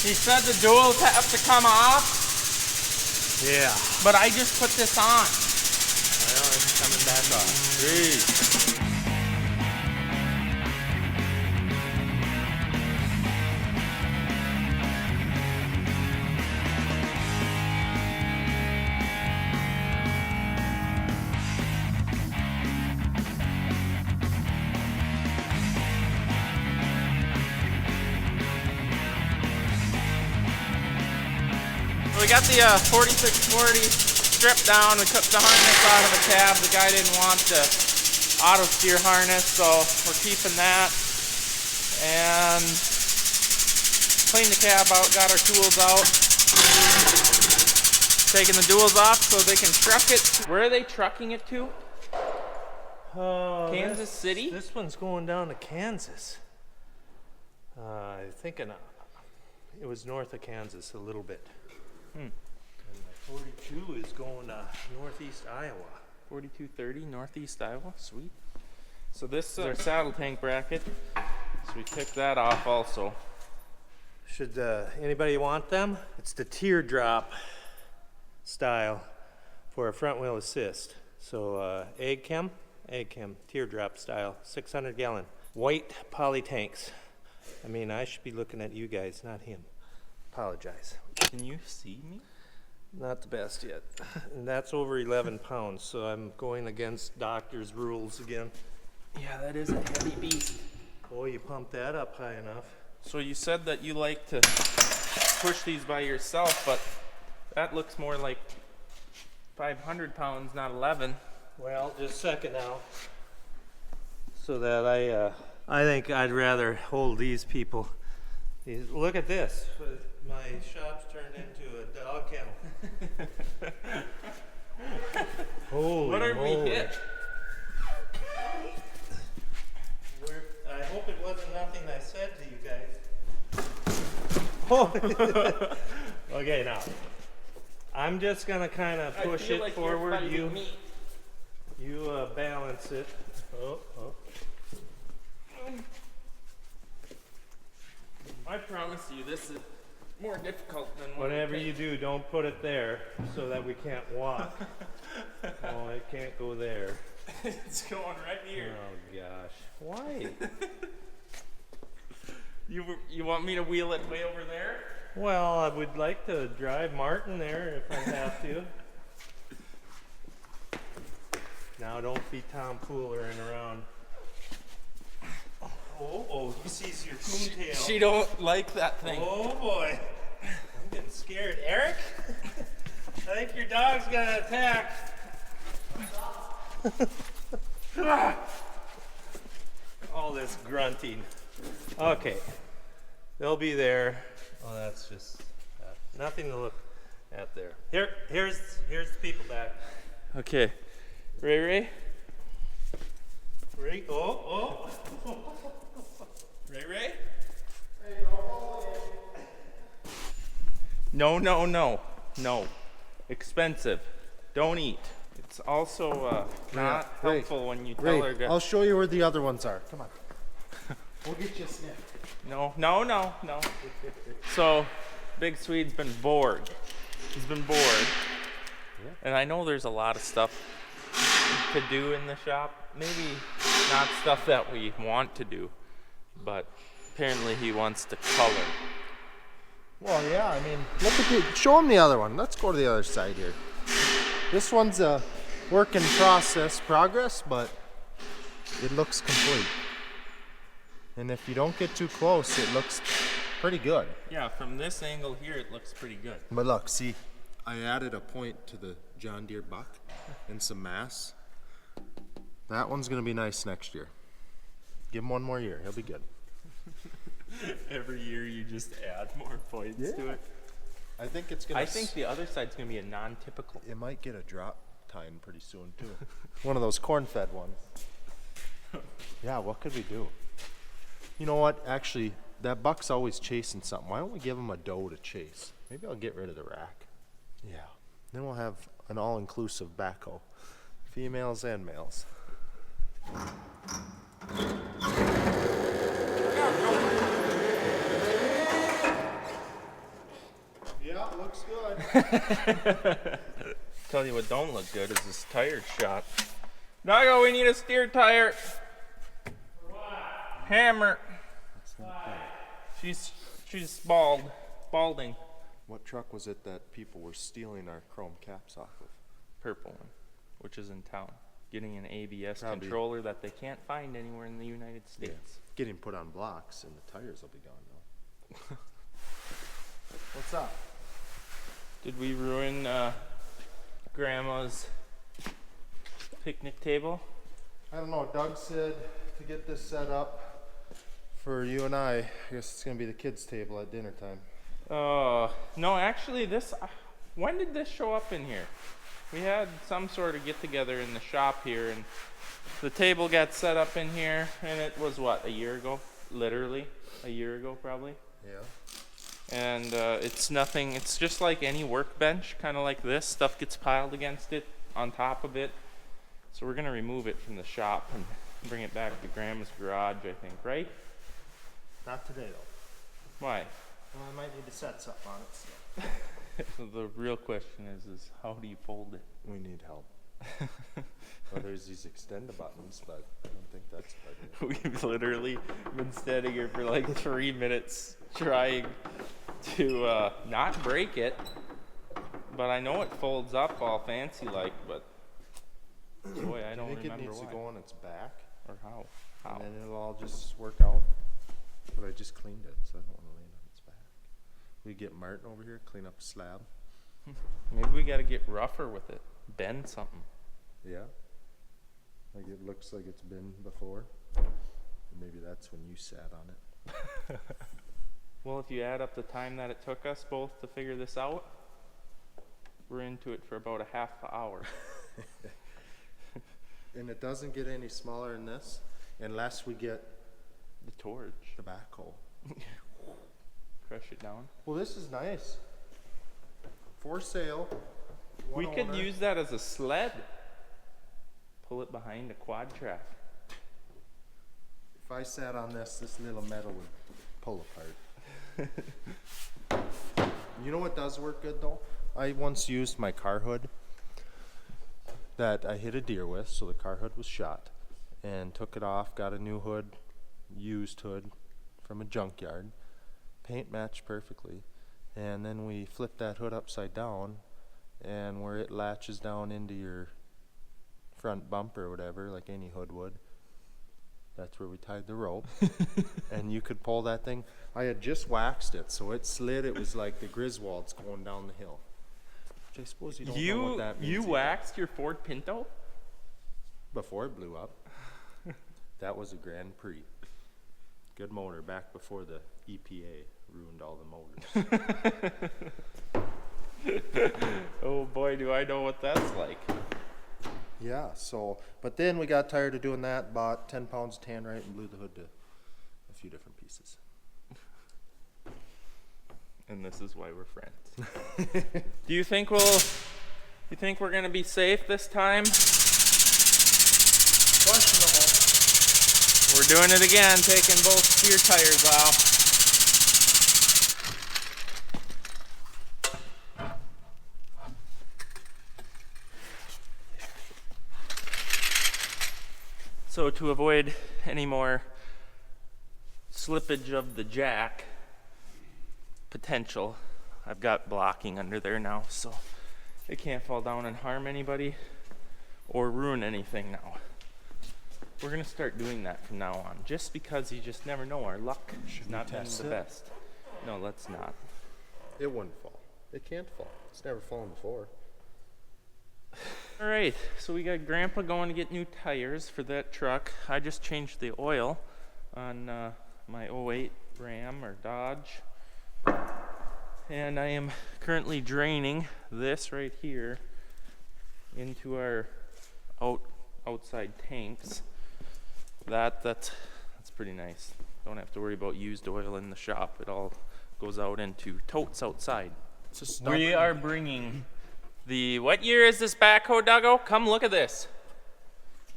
He said the duals have to come off. Yeah. But I just put this on. Well, it's coming back off. Jeez. We got the 4640 stripped down. We took the harness out of the cab. The guy didn't want the auto steer harness, so we're keeping that. And cleaned the cab out, got our tools out. Taking the duals off so they can truck it. Where are they trucking it to? Kansas City? This one's going down to Kansas. I think it was north of Kansas a little bit. And the 42 is going to northeast Iowa. 4230 northeast Iowa, sweet. So this is our saddle tank bracket. So we took that off also. Should anybody want them? It's the teardrop style for a front wheel assist. So egg chem teardrop style, 600 gallon white poly tanks. I mean, I should be looking at you guys, not him. Apologize. Can you see me? Not the best yet. And that's over 11 pounds, so I'm going against doctor's rules again. Yeah, that is a heavy beast. Oh, you pumped that up high enough. So you said that you like to push these by yourself, but that looks more like 500 pounds, not 11. Well, just a second now. So that I think I'd rather hold these people. Look at this. My shop's turned into a dog kennel. Holy What are moly. we hit? I hope it wasn't nothing I said to you guys. Okay, now. I'm just going to kind of push it like forward. You balance it. Oh. I promise you, this is more difficult than what Whatever you do, don't put it there so that we can't walk. Oh, it can't go there. It's going right here. Oh gosh, why? You want me to wheel it way over there? Well, I would like to drive Martin there if I have to. Now don't be tomfoolering around. Oh, he sees your coontail. She don't like that thing. Oh boy, I'm getting scared. Eric, I think your dog's gonna attack. All this grunting. Okay, they'll be there. Oh, that's just nothing to look at there. Here's the people back. Okay, Ray. Oh. Ray? No. Expensive. Don't eat. It's also not Ray, helpful when you tell her to. I'll show you where the other ones are. Come on. We'll get you a sniff. No. So, Big Swede's been bored. He's been bored. Yeah. And I know there's a lot of stuff to do in the shop. Maybe not stuff that we want to do, but apparently he wants to color. Well, yeah, I mean, look at the, show him the other one. Let's go to the other side here. This one's a work in progress, but it looks complete. And if you don't get too close, it looks pretty good. Yeah, from this angle here, it looks pretty good. But look, see, I added a point to the John Deere buck and some mass. That one's gonna be nice next year. Give him one more year, he'll be good. Every year you just add more points to it. I think it's gonna. I think the other side's gonna be a non-typical. It might get a drop time pretty soon too. One of those corn-fed ones. Yeah, what could we do? You know what? Actually, that buck's always chasing something. Why don't we give him a doe to chase? Maybe I'll get rid of the rack. Yeah. Then we'll have an all-inclusive backhoe, females and males. Yeah, looks good. Tell you what don't look good is this tire shot. Nago, we need a steer tire. For what? Hammer. She's balding. What truck was it that people were stealing our chrome caps off of? Purple one, which is in town. Getting an ABS Probably. controller that they can't find anywhere in the United States. Getting put on blocks and the tires will be gone now. What's up? Did we ruin Grandma's picnic table? I don't know. Doug said to get this set up for you and I guess it's going to be the kids' table at dinner time. No, actually when did this show up in here? We had some sort of get together in the shop here and the table got set up in here and it was what, a year ago? Literally a year ago probably. Yeah. And it's nothing, it's just like any workbench, kind of like this. Stuff gets piled against it, on top of it. So we're gonna remove it from the shop and bring it back to Grandma's garage, I think, right? Not today though. Why? Well, I might need to set something on it still. The real question is how do you fold it? We need help. Well, there's these extend buttons, but I don't think that's part of it. We've literally been standing here for like 3 minutes trying to not break it, but I know it folds up all fancy like, but boy, I don't I think remember it needs why. to go on its back, Or how. and then it'll all just work out. But I just cleaned it, so I don't want to lay it on its back. We get Martin over here, clean up a slab. Maybe we got to get rougher with it, bend something. Yeah. Like it looks like it's been before. And maybe that's when you sat on it. Well, if you add up the time that it took us both to figure this out, we're into it for about a half hour. And it doesn't get any smaller than this unless we get The torch. the backhoe. Crush it down. Well, this is nice. For sale. We One could owner. use that as a sled. Pull it behind a quad track. If I sat on this, this little metal would pull apart. You know what does work good though? I once used my car hood that I hit a deer with, so the car hood was shot, and took it off, got a new hood, used hood from a junkyard, paint matched perfectly, and then we flipped that hood upside down, and where it latches down into your front bumper or whatever, like any hood would, that's where we tied the rope. And you could pull that thing. I had just waxed it, so it slid. It was like the Griswolds going down the hill. Which I suppose you don't know what that means. You either. waxed your Ford Pinto? Before it blew up. That was a Grand Prix. Good motor back before the EPA ruined all the motors. Oh boy, do I know what that's like. Yeah, so, but then we got tired of doing that, bought 10 pounds of Tannerite and blew the hood to a few different pieces. And this is why we're friends. Do you think we're gonna be safe this time? Questionable. We're doing it again, taking both steer tires off. So to avoid any more slippage of the jack potential, I've got blocking under there now, so it can't fall down and harm anybody or ruin anything now. We're gonna start doing that from now on, just because you just never know. Our luck has not been test the it? best. No, let's not. It wouldn't fall. It can't fall. It's never fallen before. All right, so we got Grandpa going to get new tires for that truck. I just changed the oil on my 08 Ram or Dodge. And I am currently draining this right here into our outside tanks. That's pretty nice. Don't have to worry about used oil in the shop. It all goes out into totes outside. It's a stubborn. We are bringing the, what year is this backhoe, Duggo? Come look at this.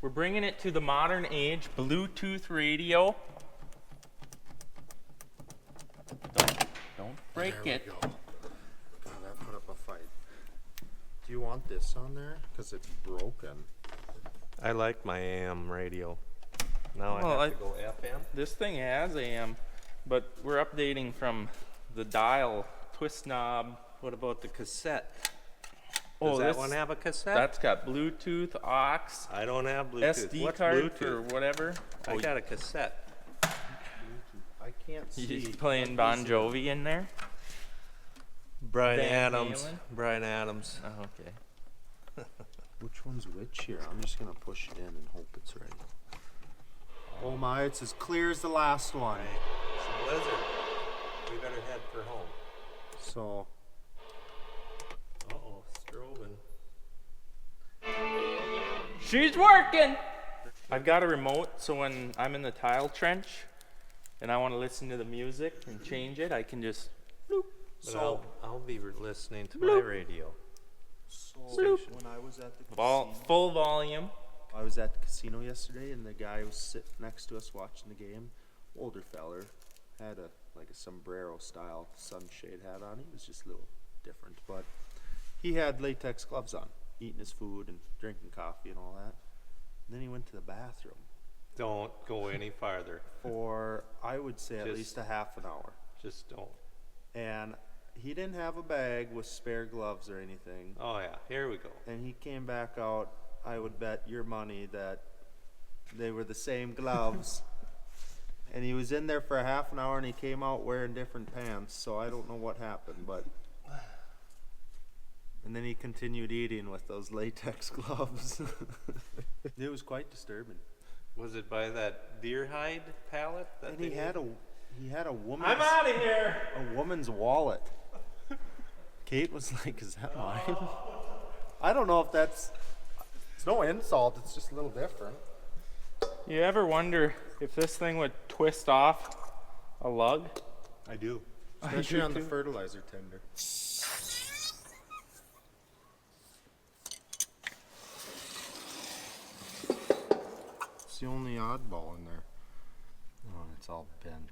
We're bringing it to the modern age, Bluetooth radio. Don't break it. God, Do you want this on there? Because it's broken. I like my AM radio. Now Well, I have to go FM. This thing has AM, but we're updating from the dial twist knob. What about the cassette? Oh, Does that this one have a cassette? That's got Bluetooth, aux, I don't have Bluetooth. SD What's card Bluetooth? or whatever. I got a cassette. I can't see. You just playing Bon Jovi in there? Brian Van Adams. Halen? Brian Adams. Oh, okay. Which one's which here? I'm just gonna push it in and hope it's right. Oh my, it's as clear as the last one. It's a blizzard. We better head for home. So, Uh-oh, strobing. She's working! I've got a remote, so when I'm in the tile trench and I want to listen to the music and change it, I can just bloop. But I'll be listening to my radio. when I was at the Full volume. I was at the casino yesterday, and the guy was sitting next to us watching the game. Older feller, had a sombrero style sunshade hat on. He was just a little different, but he had latex gloves on, eating his food and drinking coffee and all that. And then he went to the bathroom Don't go any farther. for, I would say, at Just- least a half an hour. Just don't. And he didn't have a bag with spare gloves or anything. Oh yeah, here we go. And he came back out, I would bet your money that they were the same gloves. And he was in there for a half an hour, and he came out wearing different pants, so I don't know what happened, but. And then he continued eating with those latex gloves. It was quite disturbing. Was it by that deer hide pallet? That And he had a woman's. I'm out of here! A woman's wallet. Kate was like, "Is that mine?" I don't know if that's. It's no insult. It's just a little different. You ever wonder if this thing would twist off a lug? I do, I especially do on the too. fertilizer tender. It's the only oddball in there. Oh, and it's all bent.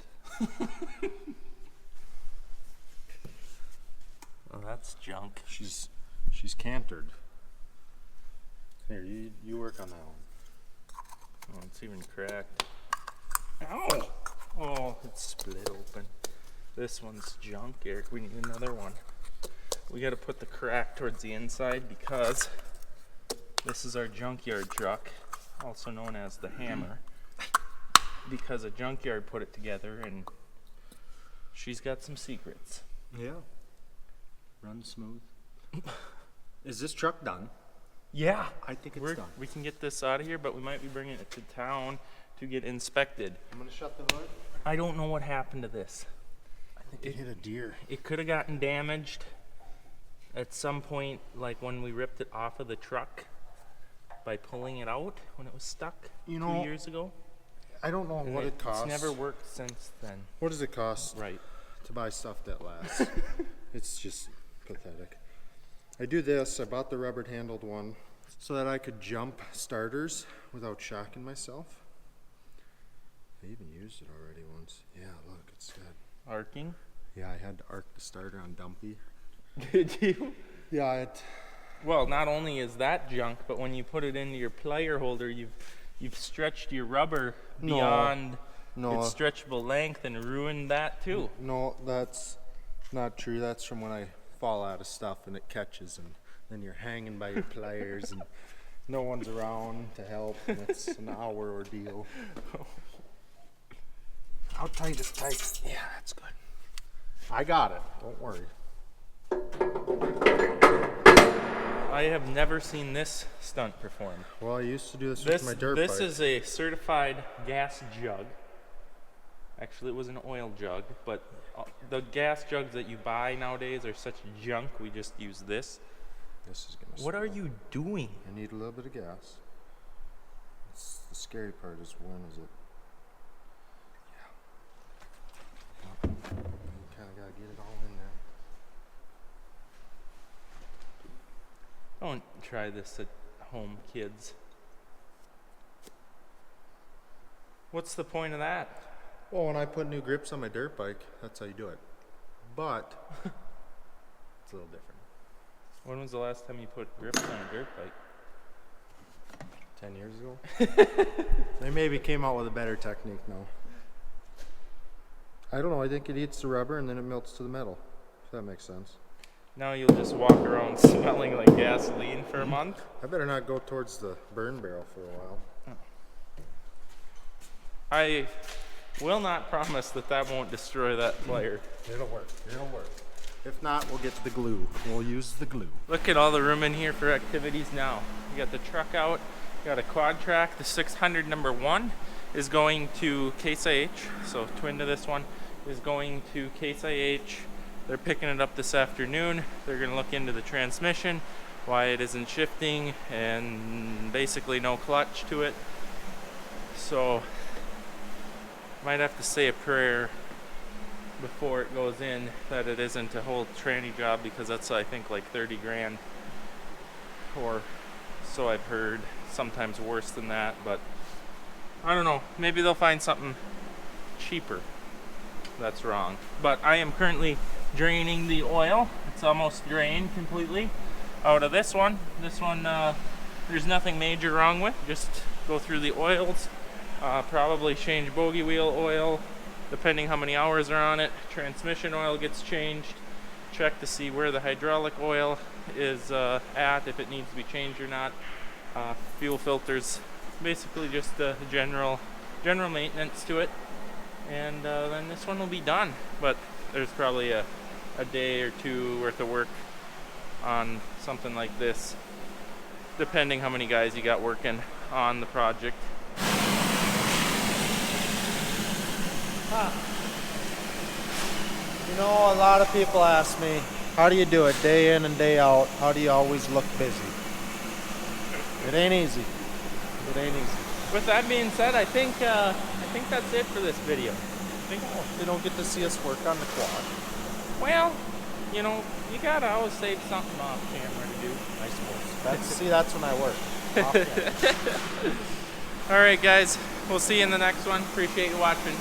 Oh, that's junk. She's cantered. Here, you work on that one. Oh, it's even cracked. Ow! Oh, it's split open. This one's junk, Eric. We need another one. We got to put the crack towards the inside because this is our junkyard truck, also known as the Hammer, because a junkyard put it together and she's got some secrets. Yeah. Run smooth. Is this truck done? Yeah, I think it's done. we can get this out of here, but we might be bringing it to town to get inspected. I'm gonna shut the hood. I don't know what happened to this. I think it hit a deer. It could have gotten damaged at some point, like when we ripped it off of the truck by pulling it out when it was stuck You 2 know, years ago. I don't know And what it costs. It's never worked since then. What does it cost Right. to buy stuff that lasts? It's just pathetic. I do this. I bought the rubber handled one so that I could jump starters without shocking myself. I even used it already once. Yeah, look, it's dead. Arcing. Yeah, I had to arc the starter on Dumpy. Did you? Yeah, Well, not only is that junk, but when you put it into your plier holder, you've stretched your rubber No. beyond No. its stretchable length and ruined that too. No, that's not true. That's from when I fall out of stuff and it catches, and then you're hanging by your pliers and no one's around to help, and it's an hour ordeal. How tight is tight? Yeah, that's good. I got it. Don't worry. I have never seen this stunt performed. Well, I used to do this with my dirt This bike. is a certified gas jug. Actually, it was an oil jug, but the gas jugs that you buy nowadays are such junk. We just use this. This is gonna. What are spill. you doing? I need a little bit of gas. The scary part is when is it? Yeah. You kind of gotta get it all in there. Don't try this at home, kids. What's the point of that? Well, when I put new grips on my dirt bike, that's how you do it. But it's a little different. When was the last time you put grips on a dirt bike? 10 years ago. They maybe came out with a better technique now. I don't know. I think it eats the rubber and then it melts to the metal. If that makes sense. Now you'll just walk around smelling like gasoline for a month? I better not go towards the burn barrel for a while. I will not promise that that won't destroy that player. It'll work. It'll work. If not, we'll get the glue. We'll use the glue. Look at all the room in here for activities now. You got the truck out, you got a quad track. The 600 number 1 is going to Case IH, so twin to this one is going to Case IH. They're picking it up this afternoon. They're gonna look into the transmission, why it isn't shifting, and basically no clutch to it. So, might have to say a prayer before it goes in that it isn't a whole tranny job, because that's I think like 30 grand, or so I've heard, sometimes worse than that, but I don't know, maybe they'll find something cheaper. That's wrong. But I am currently draining the oil. It's almost drained completely out of this one. This one there's nothing major wrong with, just go through the oils, probably change bogey wheel oil depending how many hours are on it. Transmission oil gets changed, check to see where the hydraulic oil is at, if it needs to be changed or not. Fuel filters, basically just general maintenance to it, and then this one will be done. But there's probably a day or two worth of work on something like this, depending how many guys you got working on the project. You know, a lot of people ask me, how do you do it day in and day out? How do you always look busy? It ain't easy. It ain't easy. With that being said, I think that's it for this video. They don't get to see us work on the quad. Well, you know, you gotta always save something off camera to do. I suppose. That's when I work. Off camera. All right, guys. We'll see you in the next one. Appreciate you watching.